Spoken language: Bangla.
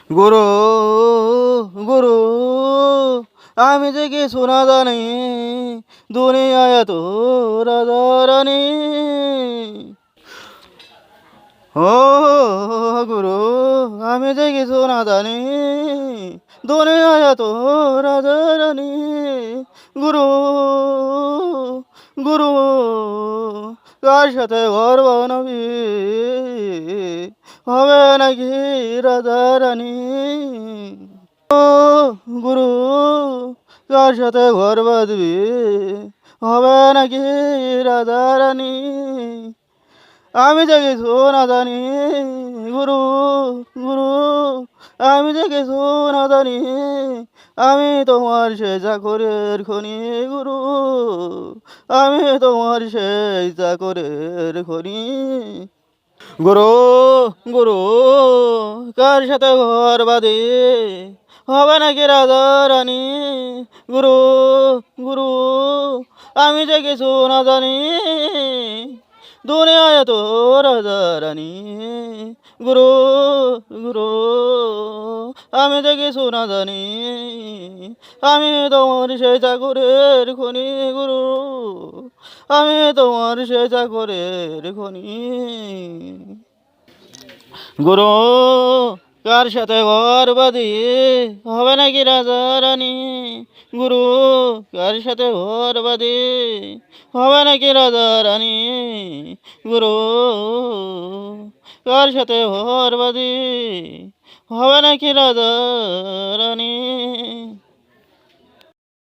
গুরু গুরু আমি যে কিছু না জানি দুনিয়ায় তো রাজা রানী। ও গুরু আমি যে কিছু না জানি দুনিয়ায় তো রাজা রানী। গুরু গুরু কার সাথে ঘর বানাবি হবে নাকি রাজা রানী। ও গুরু কার সাথে ঘর বাঁধবি হবে নাকি রাজা রানী। আমি যে কিছু না জানি গুরু গুরু আমি যে কিছু না জানি আমি তোমার সে চাকরের খনি। গুরু আমি তোমার সেই চাকরের খনি। গুরু গুরু কার সাথে ঘর বাঁধি হবে নাকি রাজা রানী। গুরু গুরু আমি যে কিছু না জানি দুনিয়ায় তো রাজা রানী। গুরু গুরু আমি যে কিছু না জানি আমি তোমার সেই চাকরের খনি। গুরু আমি তোমার সেই চাকরের খনি। গুরু কার সাথে ঘর বাঁধি হবে নাকি রাজা রানী। গুরু কার সাথে ঘর বাঁধি হবে নাকি রাজা রানী। গুরু কার সাথে ঘর বাঁধি হবে নাকি রাজা রানী।